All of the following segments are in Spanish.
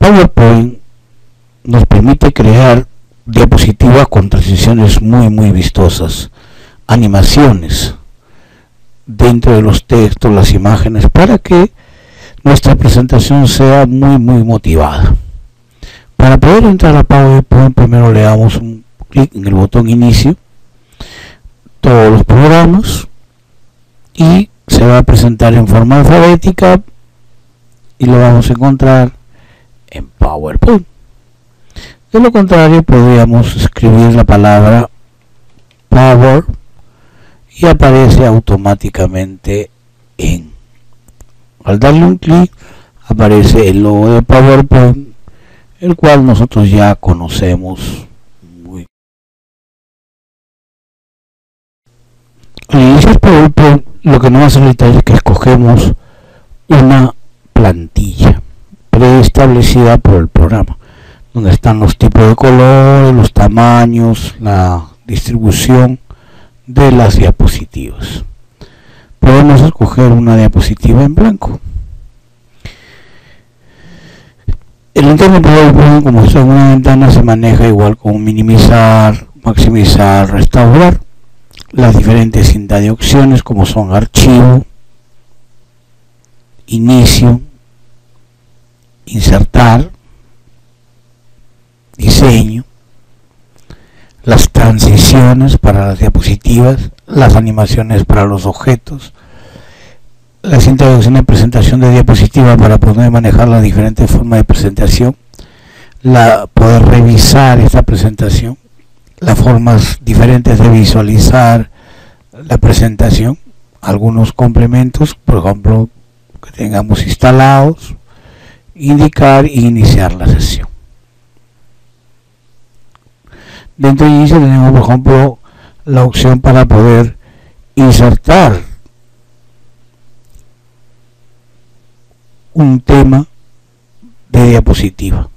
PowerPoint nos permite crear diapositivas con transiciones muy vistosas, animaciones dentro de los textos, las imágenes, para que nuestra presentación sea muy motivada. Para poder entrar a PowerPoint, primero le damos un clic en el botón inicio, todos los programas, y se va a presentar en forma alfabética y lo vamos a encontrar en PowerPoint. De lo contrario, podríamos escribir la palabra Power y aparece automáticamente al darle un clic aparece el logo de PowerPoint, el cual nosotros ya conocemos muy. Al iniciar PowerPoint, lo que nos va a solicitar es que escogemos una plantilla preestablecida por el programa, donde están los tipos de colores, los tamaños, la distribución de las diapositivas. Podemos escoger una diapositiva en blanco. El entorno PowerPoint, como está en una ventana, se maneja igual con minimizar, maximizar, restaurar, las diferentes cintas de opciones como son archivo, inicio, insertar, diseño, las transiciones para las diapositivas, las animaciones para los objetos, la cinta de opción de presentación de diapositiva para poder manejar las diferentes formas de presentación, poder revisar esta presentación, las formas diferentes de visualizar la presentación, algunos complementos, por ejemplo, que tengamos instalados, indicar e iniciar la sesión. Dentro de inicio tenemos, por ejemplo, la opción para poder insertar un tema de diapositiva.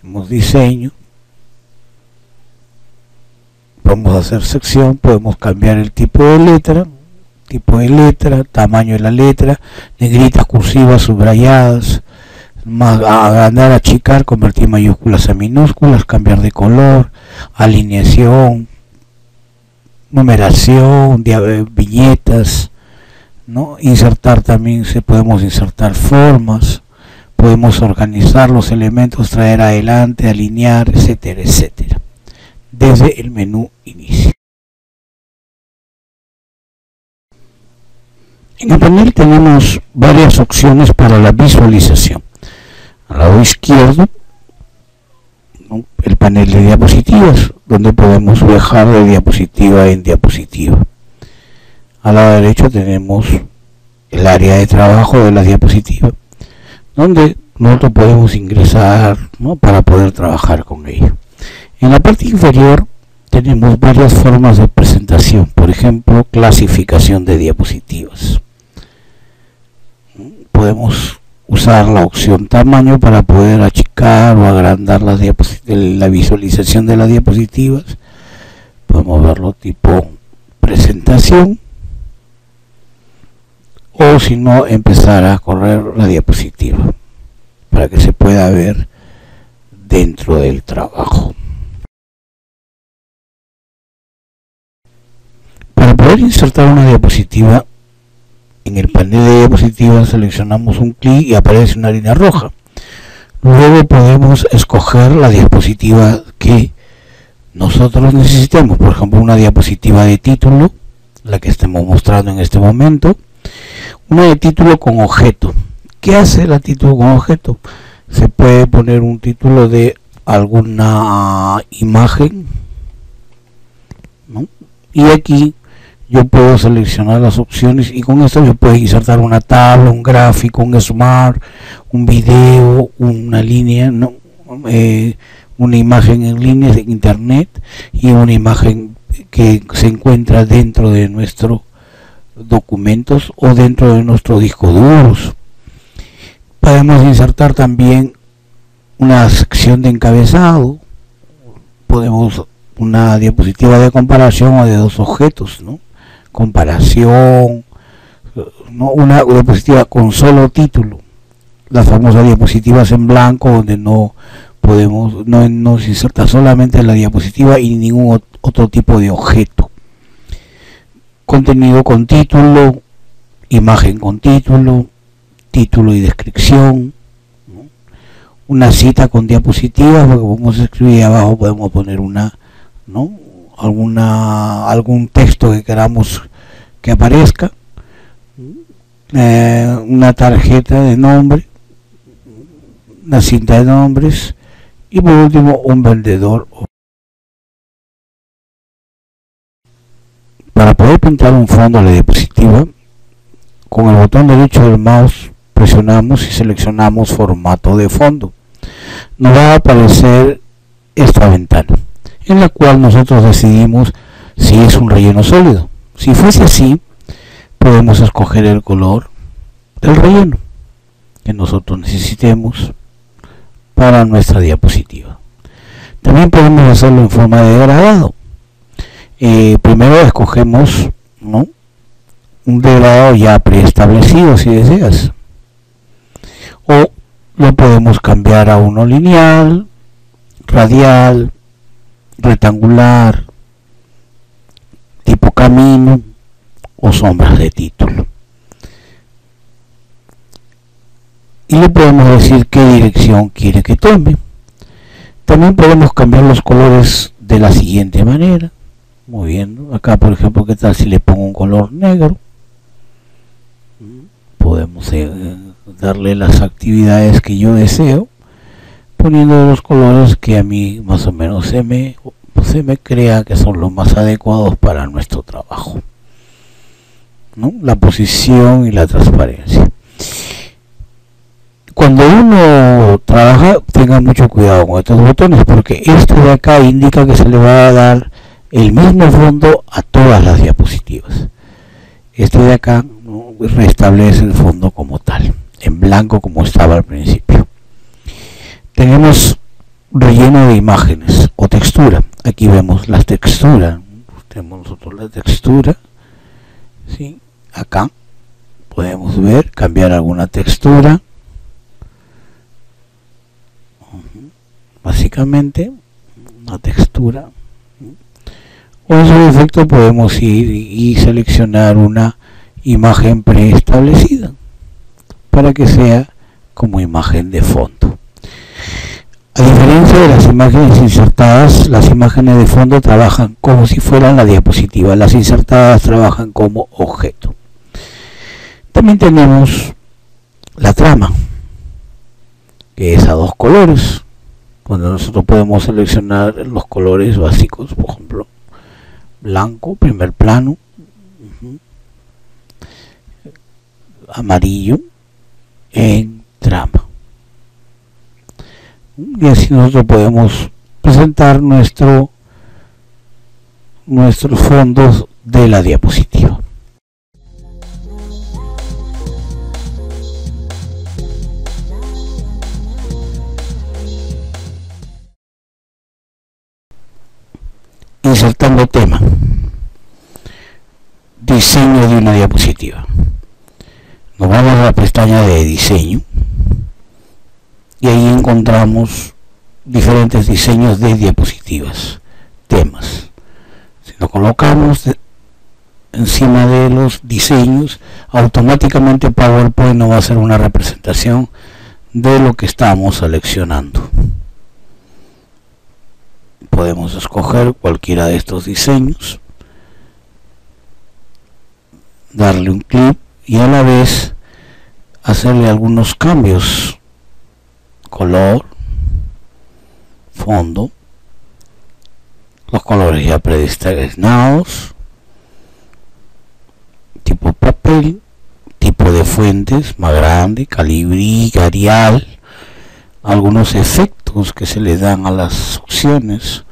Tenemos diseño, podemos hacer sección, podemos cambiar el tipo de letra, tamaño de la letra, negritas, cursivas, subrayadas, agrandar, achicar, convertir mayúsculas a minúsculas, cambiar de color, alineación, numeración, viñetas, ¿no? Insertar también, podemos insertar formas, podemos organizar los elementos, traer adelante, alinear, etcétera, desde el menú inicio. En el panel tenemos varias opciones para la visualización. Al lado izquierdo, ¿no?, el panel de diapositivas, donde podemos viajar de diapositiva en diapositiva. Al lado derecho tenemos el área de trabajo de la diapositiva, donde nosotros podemos ingresar, ¿no?, para poder trabajar con ella. En la parte inferior tenemos varias formas de presentación, por ejemplo, clasificación de diapositivas. Podemos usar la opción tamaño para poder achicar o agrandar la visualización de las diapositivas. Podemos verlo tipo presentación, o si no, empezar a correr la diapositiva para que se pueda ver dentro del trabajo. Para poder insertar una diapositiva, en el panel de diapositivas seleccionamos un clic y aparece una línea roja. Luego podemos escoger la diapositiva que nosotros necesitemos, por ejemplo una diapositiva de título, la que estemos mostrando en este momento, una de título con objeto. ¿Qué hace la título con objeto? Se puede poner un título de alguna imagen, ¿no? Y aquí yo puedo seleccionar las opciones y con esto yo puedo insertar una tabla, un gráfico, un smart, un video, una línea, ¿no?, una imagen en línea de internet y una imagen que se encuentra dentro de nuestros documentos o dentro de nuestros discos duros. Podemos insertar también una sección de encabezado, podemos una diapositiva de comparación o de dos objetos, ¿no?, comparación, ¿no?, una diapositiva con solo título, las famosas diapositivas en blanco, donde no se inserta solamente la diapositiva y ningún otro tipo de objeto. Contenido con título, imagen con título, título y descripción, ¿no? Una cita con diapositivas, porque podemos escribir abajo, podemos poner ¿no? algún texto que queramos que aparezca, una tarjeta de nombre, una cinta de nombres y por último un vendedor. Para poder pintar un fondo a la diapositiva, con el botón derecho del mouse presionamos y seleccionamos formato de fondo. Nos va a aparecer esta ventana, en la cual nosotros decidimos si es un relleno sólido. Si fuese así, podemos escoger el color del relleno que nosotros necesitemos para nuestra diapositiva. También podemos hacerlo en forma de degradado. Primero escogemos, ¿no?, un degradado ya preestablecido si deseas, o lo podemos cambiar a uno lineal, radial, rectangular, tipo camino o sombras de título, y le podemos decir qué dirección quiere que tome. También podemos cambiar los colores de la siguiente manera, moviendo acá, por ejemplo, qué tal si le pongo un color negro. Podemos darle las actividades que yo deseo, poniendo los colores que a mí más o menos se me crea que son los más adecuados para nuestro trabajo, ¿no? La posición y la transparencia. Cuando uno trabaja, tenga mucho cuidado con estos botones, porque este de acá indica que se le va a dar el mismo fondo a todas las diapositivas. Este de acá, ¿no?, restablece el fondo como tal, en blanco como estaba al principio. Tenemos relleno de imágenes o textura. Aquí vemos las texturas. Tenemos nosotros la textura, ¿sí? Acá podemos ver, cambiar alguna textura. Básicamente una textura, o en su defecto podemos ir y seleccionar una imagen preestablecida para que sea como imagen de fondo. A diferencia de las imágenes insertadas, las imágenes de fondo trabajan como si fueran la diapositiva, las insertadas trabajan como objeto. También tenemos la trama, que es a dos colores, cuando nosotros podemos seleccionar los colores básicos, por ejemplo, blanco, primer plano, amarillo en trama, y así nosotros podemos presentar nuestros fondos de la diapositiva. Insertando tema, diseño de una diapositiva. Nos vamos a la pestaña de diseño y ahí encontramos diferentes diseños de diapositivas, temas. Si lo colocamos encima de los diseños, automáticamente PowerPoint nos va a hacer una representación de lo que estamos seleccionando. Podemos escoger cualquiera de estos diseños, darle un clic y a la vez hacerle algunos cambios: color, fondo, los colores ya predeterminados, tipo papel, tipo de fuentes más grande, calibre, Arial, algunos efectos que se le dan a las opciones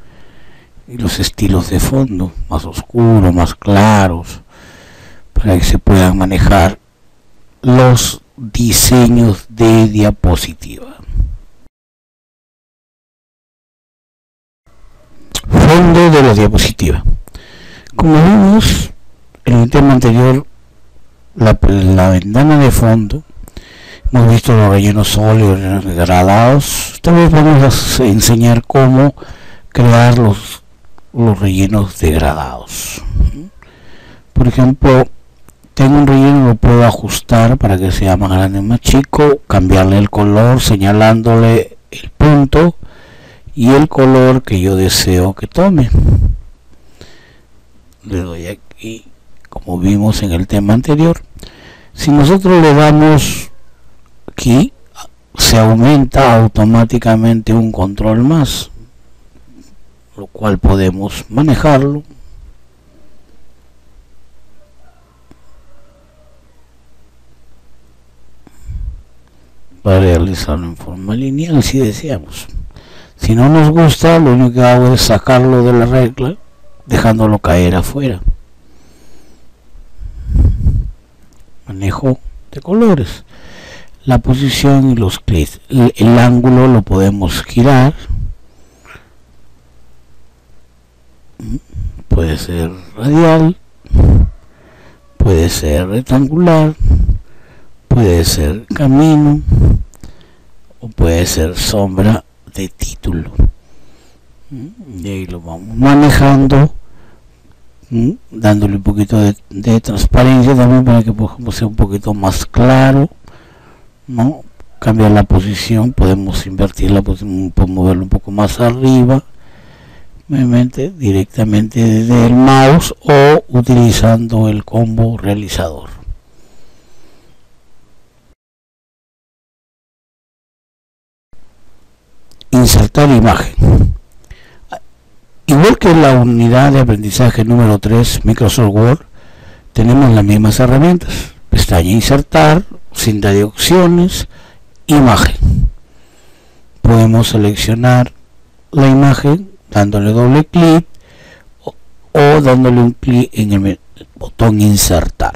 y los estilos de fondo, más oscuros, más claros, para que se puedan manejar los diseños de diapositiva. Fondo de la diapositiva. Como vimos en el tema anterior, la ventana de fondo Hemos visto los rellenos sólidos, rellenos degradados. Esta vez vamos a enseñar cómo crear los rellenos degradados. Por ejemplo, tengo un relleno, lo puedo ajustar para que sea más grande o más chico, cambiarle el color señalándole el punto y el color que yo deseo que tome. Le doy aquí, como vimos en el tema anterior. Si nosotros le damos aquí, se aumenta automáticamente un control más, lo cual podemos manejarlo para realizarlo en forma lineal si deseamos. Si no nos gusta, lo único que hago es sacarlo de la regla dejándolo caer afuera. Manejo de colores, la posición y los clics. El ángulo lo podemos girar, puede ser radial, puede ser rectangular, puede ser camino o puede ser sombra de título. Y ahí lo vamos manejando, dándole un poquito de transparencia también para que, por ejemplo, sea un poquito más claro, ¿no? Cambiar la posición, podemos invertir la posición, podemos moverlo un poco más arriba, obviamente directamente desde el mouse o utilizando el combo realizador. Insertar imagen. Igual que en la unidad de aprendizaje número 3, Microsoft Word, tenemos las mismas herramientas. Pestaña insertar, cinta de opciones, imagen. Podemos seleccionar la imagen dándole doble clic o dándole un clic en el botón insertar.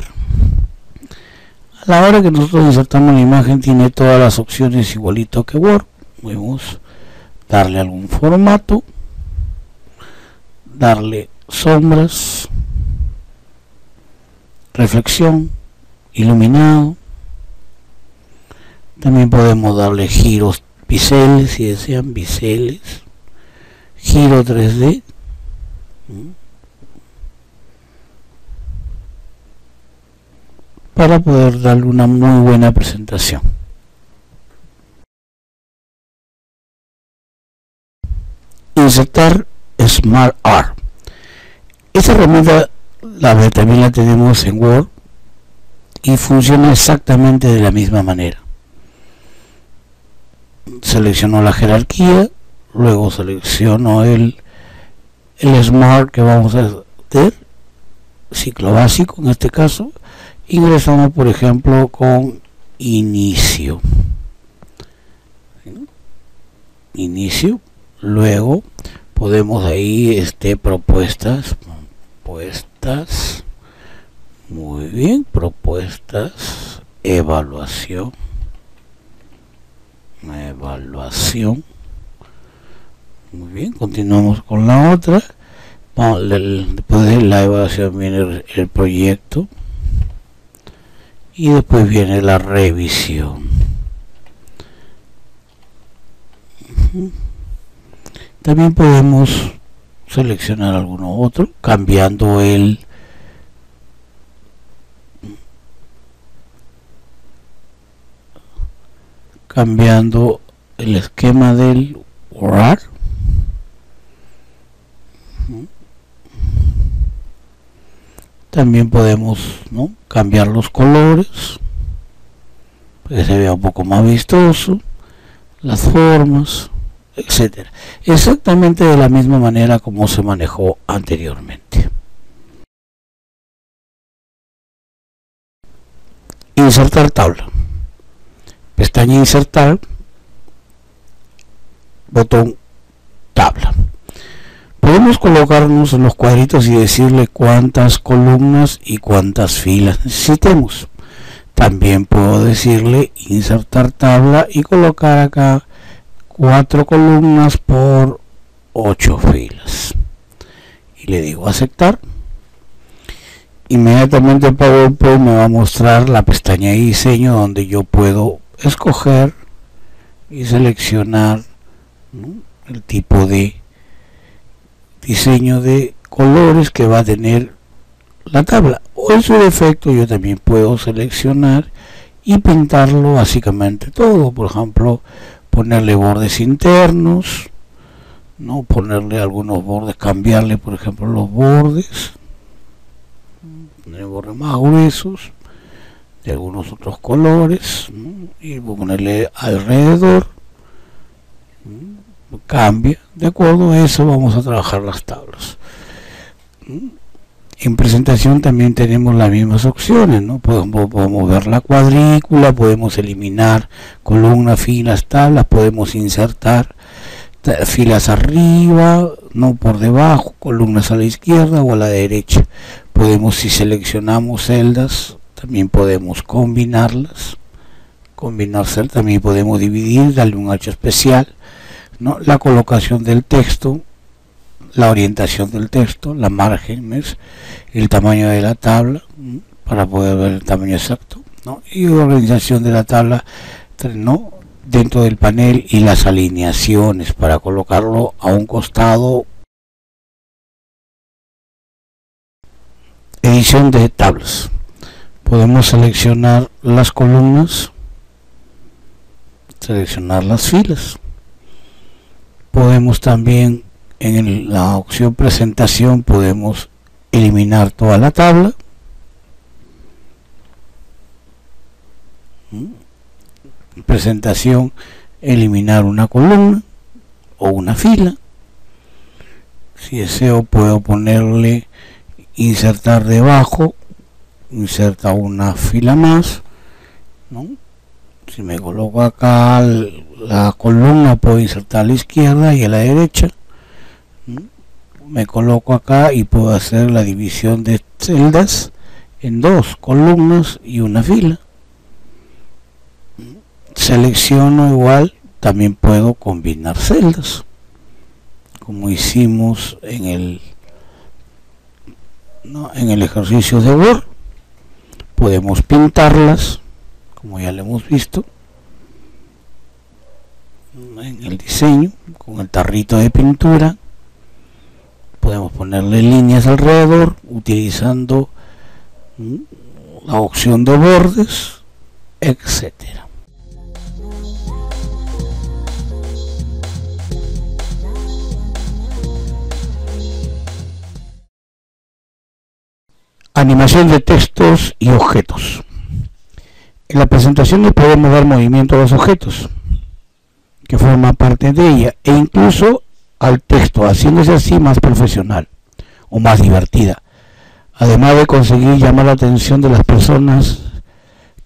A la hora que nosotros insertamos la imagen, tiene todas las opciones igualito que Word. Podemos darle algún formato, darle sombras, reflexión, iluminado. También podemos darle giros, biseles, si desean biseles, giro 3D, para poder darle una muy buena presentación. Insertar Smart Art. Esta herramienta también la tenemos en Word y funciona exactamente de la misma manera. Selecciono la jerarquía, luego selecciono el Smart que vamos a hacer, ciclo básico en este caso. Ingresamos, por ejemplo, con inicio. Luego podemos ahí propuestas, muy bien, propuestas, evaluación, muy bien. Continuamos con la otra. Después de la evaluación viene el proyecto y después viene la revisión. También podemos seleccionar alguno otro cambiando el esquema del Word. También podemos, ¿no?, cambiar los colores para que se vea un poco más vistoso, las formas, etcétera, exactamente de la misma manera como se manejó anteriormente. Insertar tabla. Pestaña insertar, botón tabla. Podemos colocarnos en los cuadritos y decirle cuántas columnas y cuántas filas necesitemos. También puedo decirle insertar tabla y colocar acá 4 columnas por 8 filas. Y le digo aceptar. Inmediatamente el PowerPoint me va a mostrar la pestaña de diseño donde yo puedo escoger y seleccionar, ¿no?, el tipo de diseño de colores que va a tener la tabla, o en su defecto yo también puedo seleccionar y pintarlo básicamente todo. Por ejemplo, ponerle bordes internos, no ponerle algunos bordes, cambiarle por ejemplo los bordes, poner bordes más gruesos de algunos otros colores, ¿no?, y ponerle alrededor, ¿no?, cambia. De acuerdo a eso vamos a trabajar las tablas. En presentación también tenemos las mismas opciones, ¿no? Podemos ver la cuadrícula, podemos eliminar columnas, filas, tablas, podemos insertar filas arriba, no por debajo, columnas a la izquierda o a la derecha. Podemos, si seleccionamos celdas, también podemos combinarlas, combinar celdas, también podemos dividir, darle un H especial, ¿no?, la colocación del texto, la orientación del texto, las márgenes, el tamaño de la tabla, ¿no?, para poder ver el tamaño exacto, ¿no?, y organización de la tabla, ¿no?, dentro del panel, y las alineaciones para colocarlo a un costado. Edición de tablas. Podemos seleccionar las columnas, seleccionar las filas. Podemos también, en la opción presentación, podemos eliminar toda la tabla. Presentación, eliminar una columna o una fila. Si deseo puedo ponerle insertar debajo, inserta una fila más, ¿no? Si me coloco acá la columna, puedo insertar a la izquierda y a la derecha, ¿no? Me coloco acá y puedo hacer la división de celdas en dos columnas y una fila. Selecciono igual, también puedo combinar celdas, como hicimos en el ejercicio de Word. Podemos pintarlas, como ya lo hemos visto en el diseño, con el tarrito de pintura. Podemos ponerle líneas alrededor utilizando la opción de bordes, etcétera. Animación de textos y objetos. En la presentación le podemos dar movimiento a los objetos que forman parte de ella, e incluso al texto, haciéndose así más profesional o más divertida, además de conseguir llamar la atención de las personas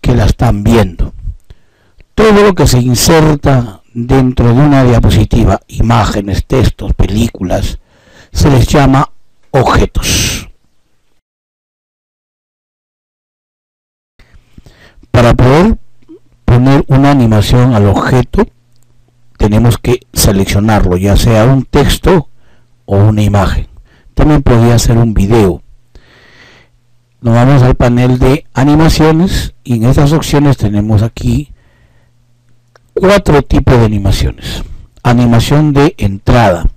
que la están viendo. Todo lo que se inserta dentro de una diapositiva, imágenes, textos, películas, se les llama objetos. Para poder poner una animación al objeto, tenemos que seleccionarlo, ya sea un texto o una imagen. También podría ser un video. Nos vamos al panel de animaciones y en estas opciones tenemos aquí 4 tipos de animaciones. Animación de entrada,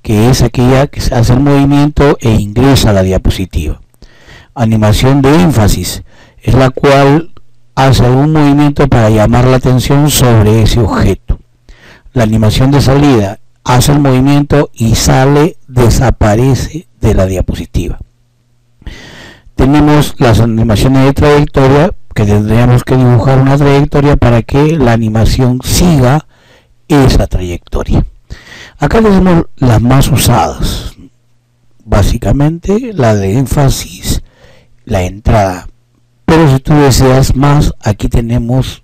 que es aquella que se hace el movimiento e ingresa a la diapositiva. Animación de énfasis, es la cual hace algún movimiento para llamar la atención sobre ese objeto. La animación de salida, hace el movimiento y sale, desaparece de la diapositiva. Tenemos las animaciones de trayectoria, que tendríamos que dibujar una trayectoria para que la animación siga esa trayectoria. Acá tenemos las más usadas, básicamente la de énfasis, la entrada. Pero si tú deseas más, aquí tenemos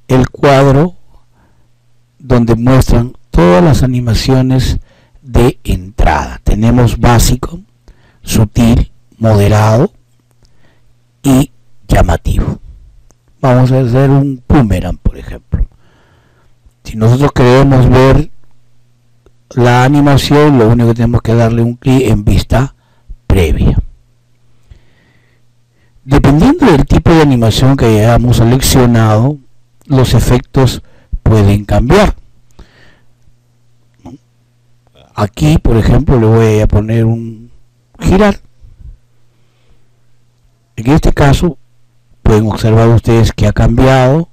el cuadro donde muestran todas las animaciones de entrada. Tenemos básico, sutil, moderado y llamativo. Vamos a hacer un boomerang, por ejemplo. Si nosotros queremos ver la animación, lo único que tenemos que darle un clic en vista previa. Dependiendo del tipo de animación que hayamos seleccionado, los efectos pueden cambiar. Aquí, por ejemplo, le voy a poner un girar. En este caso, pueden observar ustedes que ha cambiado,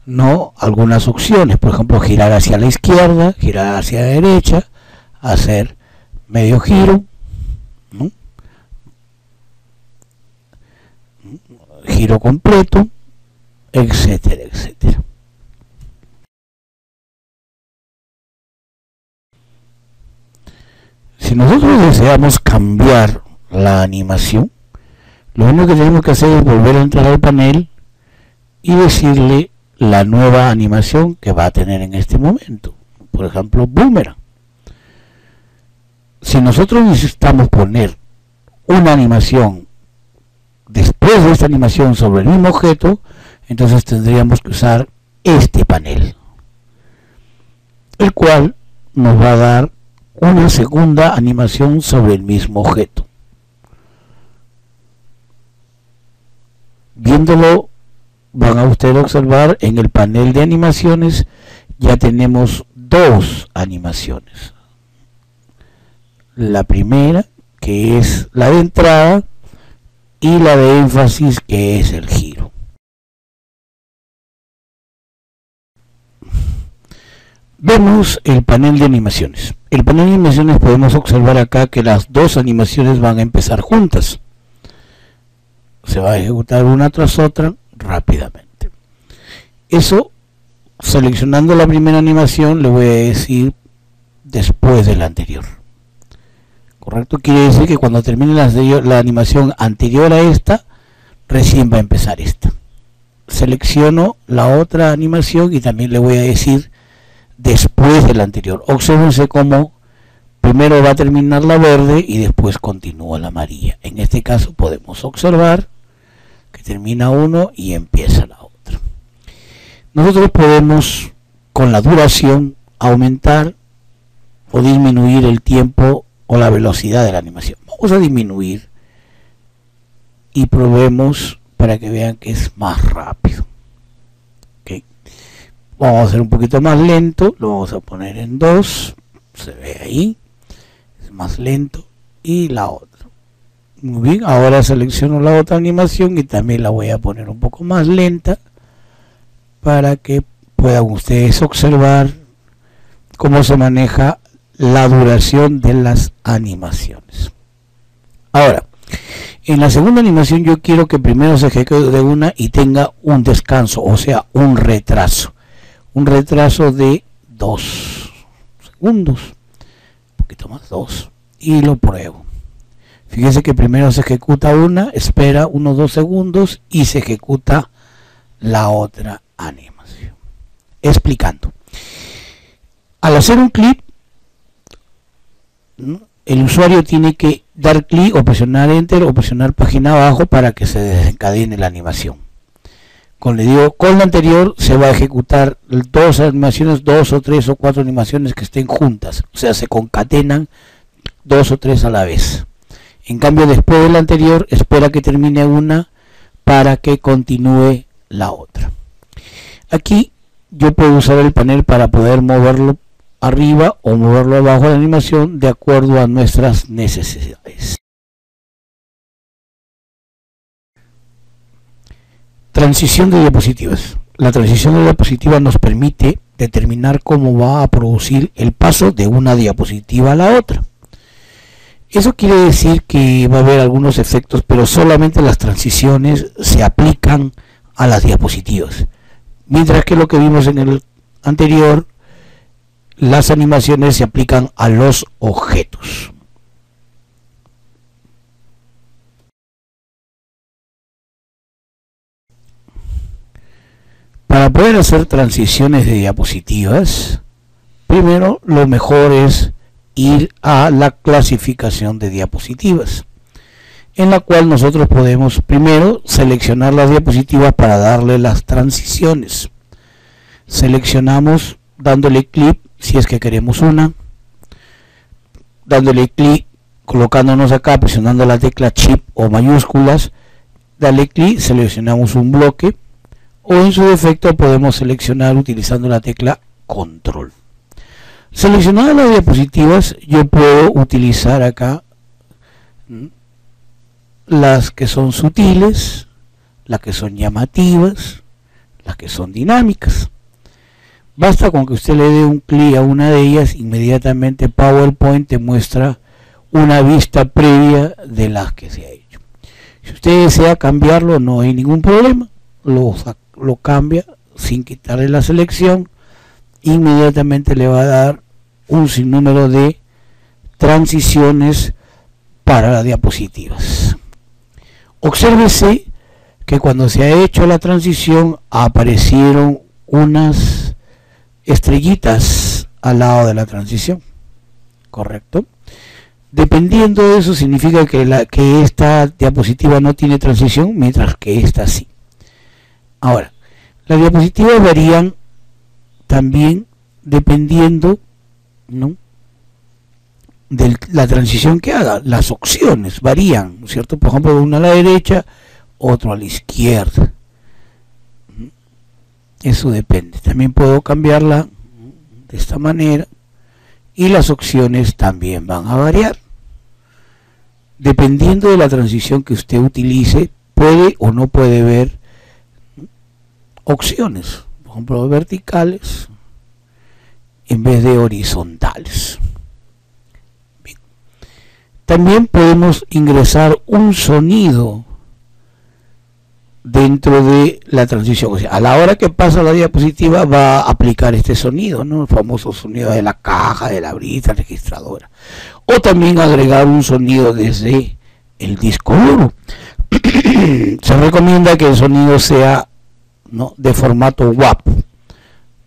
¿no?, algunas opciones. Por ejemplo, girar hacia la izquierda, girar hacia la derecha, hacer medio giro, ¿no?, giro completo, etcétera, etcétera. Si nosotros deseamos cambiar la animación, lo único que tenemos que hacer es volver a entrar al panel y decirle la nueva animación que va a tener en este momento. Por ejemplo, boomerang. Si nosotros necesitamos poner una animación después de esta animación sobre el mismo objeto, entonces tendríamos que usar este panel, el cual nos va a dar una segunda animación sobre el mismo objeto. Viéndolo, van a ustedes observar en el panel de animaciones ya tenemos dos animaciones. La primera, que es la de entrada, y la de énfasis, que es el giro. Vemos el panel de animaciones. El panel de animaciones podemos observar acá que las dos animaciones van a empezar juntas. Se va a ejecutar una tras otra rápidamente. Eso, seleccionando la primera animación, le voy a decir después de la anterior. ¿Correcto? Quiere decir que cuando termine la animación anterior a esta, recién va a empezar esta. Selecciono la otra animación y también le voy a decir después de la anterior. Obsérvense cómo primero va a terminar la verde y después continúa la amarilla. En este caso podemos observar que termina uno y empieza la otra. Nosotros podemos, con la duración, aumentar o disminuir el tiempo o la velocidad de la animación. Vamos a disminuir y probemos para que vean que es más rápido. ¿Okay? Vamos a hacer un poquito más lento, lo vamos a poner en 2, se ve ahí, es más lento, y la otra. Muy bien, ahora selecciono la otra animación y también la voy a poner un poco más lenta para que puedan ustedes observar cómo se maneja la duración de las animaciones. Ahora, en la segunda animación yo quiero que primero se ejecute una y tenga un descanso, o sea, un retraso de 2 segundos, un poquito más, 2, y lo pruebo. Fíjense que primero se ejecuta una, espera unos 2 segundos y se ejecuta la otra animación. Explicando. Al hacer un clic, el usuario tiene que dar clic o presionar enter o presionar página abajo para que se desencadene la animación. Con la anterior se va a ejecutar dos animaciones, 2 o 3 o 4 animaciones que estén juntas, o sea, se concatenan 2 o 3 a la vez. En cambio, después de la anterior, espera que termine una para que continúe la otra. Aquí yo puedo usar el panel para poder moverlo arriba o moverlo abajo de la animación de acuerdo a nuestras necesidades. Transición de diapositivas. La transición de diapositiva nos permite determinar cómo va a producir el paso de una diapositiva a la otra. Eso quiere decir que va a haber algunos efectos, pero solamente las transiciones se aplican a las diapositivas. Mientras que lo que vimos en el anterior, las animaciones se aplican a los objetos. Para poder hacer transiciones de diapositivas, primero lo mejor es ir a la clasificación de diapositivas, en la cual nosotros podemos primero seleccionar las diapositivas para darle las transiciones. Seleccionamos dándole clic si es que queremos una, dándole clic, colocándonos acá, presionando la tecla Shift o mayúsculas, darle clic, seleccionamos un bloque, o en su defecto podemos seleccionar utilizando la tecla control. Seleccionadas las diapositivas, yo puedo utilizar acá las que son sutiles, las que son llamativas, las que son dinámicas. Basta con que usted le dé un clic a una de ellas, inmediatamente PowerPoint te muestra una vista previa de las que se ha hecho. Si usted desea cambiarlo, no hay ningún problema, lo cambia sin quitarle la selección, inmediatamente le va a dar un sinnúmero de transiciones para las diapositivas. Obsérvese que cuando se ha hecho la transición aparecieron unas estrellitas al lado de la transición, correcto. Dependiendo de eso significa que esta diapositiva no tiene transición, mientras que esta sí. Ahora, las diapositivas varían también dependiendo, ¿no?, de la transición que haga. Las opciones varían, ¿no es cierto? Por ejemplo, una a la derecha, otro a la izquierda. Eso depende. También puedo cambiarla de esta manera y las opciones también van a variar. Dependiendo de la transición que usted utilice, puede o no puede ver opciones, por ejemplo verticales en vez de horizontales. Bien. También podemos ingresar un sonido dentro de la transición, o sea, a la hora que pasa la diapositiva va a aplicar este sonido, ¿no?, el famoso sonido de la caja, de la brita registradora, o también agregar un sonido desde el disco duro. Se recomienda que el sonido sea, ¿no?, de formato WAV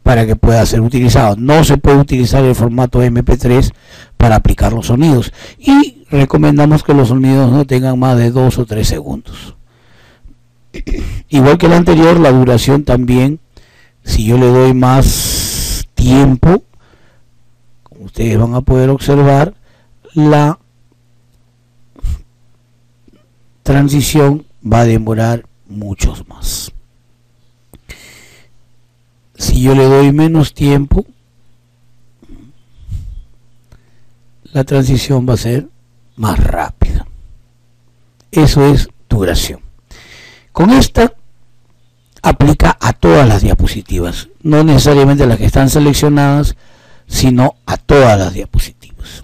para que pueda ser utilizado. No se puede utilizar el formato MP3 para aplicar los sonidos, y recomendamos que los sonidos no tengan más de 2 o 3 segundos. Igual que el anterior, la duración también, si yo le doy más tiempo, como ustedes van a poder observar, la transición va a demorar muchos más. Si yo le doy menos tiempo, la transición va a ser más rápida. Eso es duración. Con esta aplica a todas las diapositivas, no necesariamente las que están seleccionadas, sino a todas las diapositivas.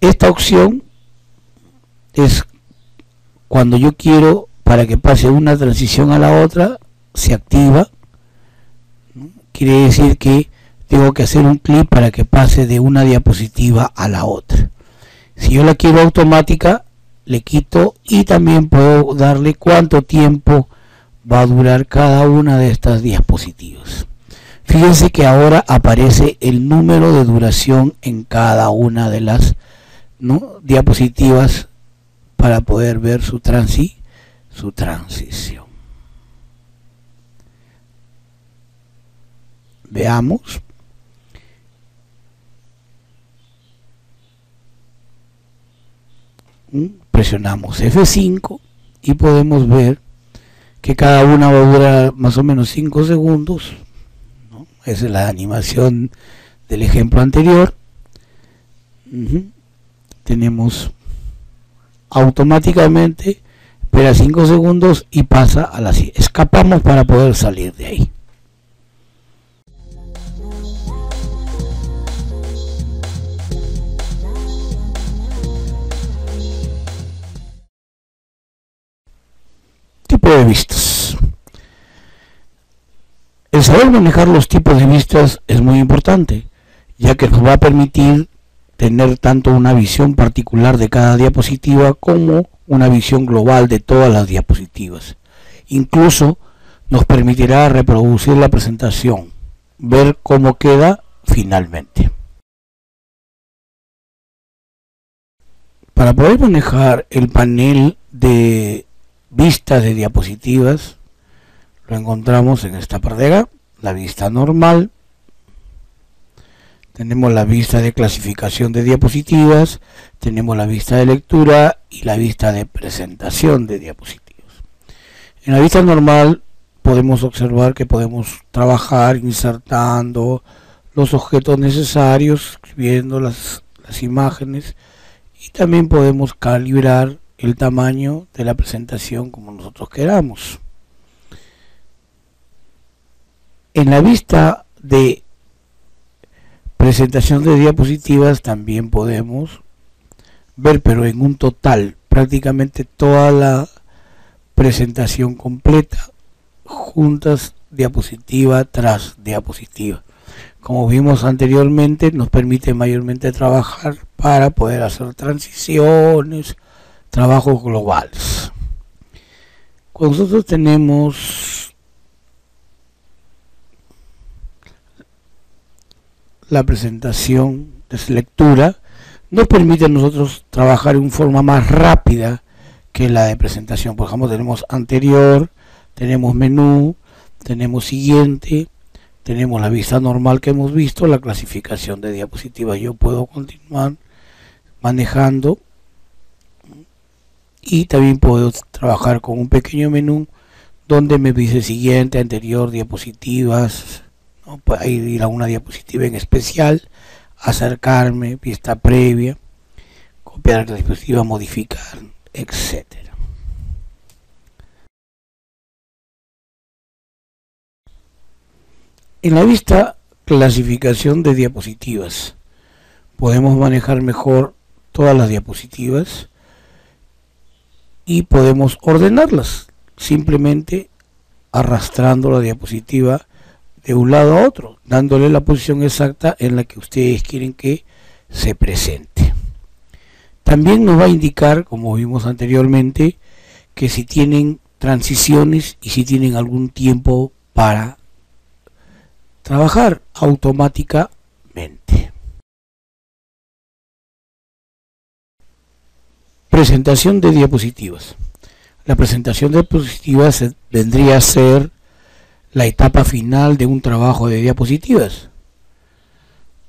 Esta opción es cuando yo quiero, para que pase una transición a la otra, se activa. Quiere decir que tengo que hacer un clic para que pase de una diapositiva a la otra. Si yo la quiero automática, le quito, y también puedo darle cuánto tiempo va a durar cada una de estas diapositivas. Fíjense que ahora aparece el número de duración en cada una de las, ¿no?, diapositivas para poder ver su transición. Veamos. Presionamos F5 y podemos ver que cada una va a durar más o menos 5 segundos, ¿no? Esa es la animación del ejemplo anterior. Tenemos automáticamente, espera 5 segundos y pasa a la siguiente. Escapamos para poder salir de ahí. Tipo de vistas. El saber manejar los tipos de vistas es muy importante, ya que nos va a permitir tener tanto una visión particular de cada diapositiva como una visión global de todas las diapositivas. Incluso nos permitirá reproducir la presentación, ver cómo queda finalmente. Para poder manejar el panel de vistas de diapositivas, lo encontramos en esta parte de acá, la vista normal. Tenemos la vista de clasificación de diapositivas, tenemos la vista de lectura y la vista de presentación de diapositivas. En la vista normal podemos observar que podemos trabajar insertando los objetos necesarios, viendo las imágenes, y también podemos calibrar el tamaño de la presentación como nosotros queramos. En la vista de presentación de diapositivas también podemos ver, pero en un total, prácticamente toda la presentación completa, juntas, diapositiva tras diapositiva. Como vimos anteriormente, nos permite mayormente trabajar para poder hacer transiciones, trabajos globales. Cuando nosotros tenemos la presentación de lectura, nos permite a nosotros trabajar en forma más rápida que la de presentación. Por ejemplo, tenemos anterior, tenemos menú, tenemos siguiente, tenemos la vista normal que hemos visto, la clasificación de diapositivas. Yo puedo continuar manejando y también puedo trabajar con un pequeño menú donde me dice siguiente, anterior, diapositivas, ¿no? Puedo ir a una diapositiva en especial, acercarme, vista previa, copiar la diapositiva, modificar, etcétera. En la vista clasificación de diapositivas podemos manejar mejor todas las diapositivas y podemos ordenarlas simplemente arrastrando la diapositiva de un lado a otro, dándole la posición exacta en la que ustedes quieren que se presente. También nos va a indicar, como vimos anteriormente, que si tienen transiciones y si tienen algún tiempo para trabajar automáticamente. Presentación de diapositivas. La presentación de diapositivas vendría a ser la etapa final de un trabajo de diapositivas.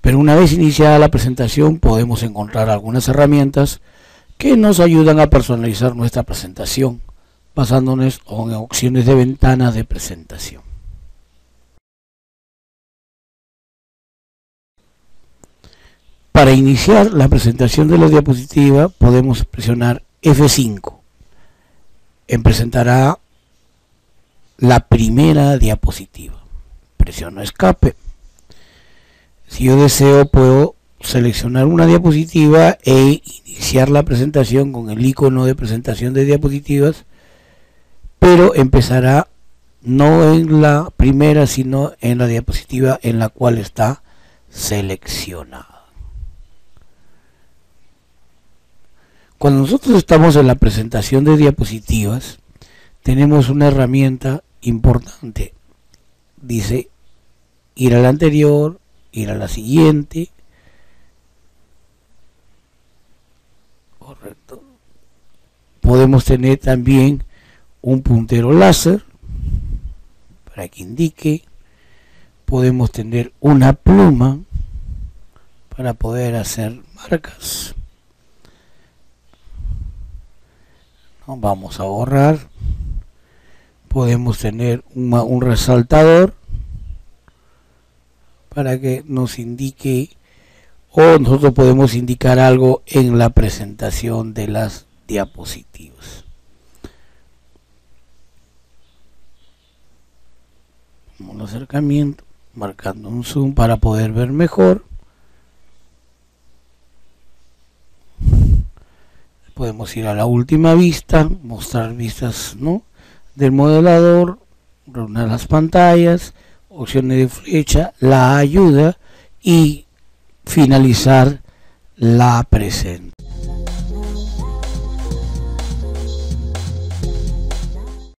Pero una vez iniciada la presentación podemos encontrar algunas herramientas que nos ayudan a personalizar nuestra presentación, basándonos en opciones de ventanas de presentación. Para iniciar la presentación de la diapositiva podemos presionar F5. Presentará la primera diapositiva. Presiono escape. Si yo deseo puedo seleccionar una diapositiva e iniciar la presentación con el icono de presentación de diapositivas, pero empezará no en la primera sino en la diapositiva en la cual está seleccionada. Cuando nosotros estamos en la presentación de diapositivas, tenemos una herramienta importante. Dice ir a la anterior, ir a la siguiente. Correcto. Podemos tener también un puntero láser para que indique. Podemos tener una pluma para poder hacer marcas. Vamos a borrar. Podemos tener un resaltador para que nos indique, o nosotros podemos indicar algo en la presentación de las diapositivas. Un acercamiento, marcando un zoom para poder ver mejor. Podemos ir a la última vista, mostrar vistas, ¿no?, del modelador, reunir las pantallas, opciones de flecha, la ayuda y finalizar la presentación.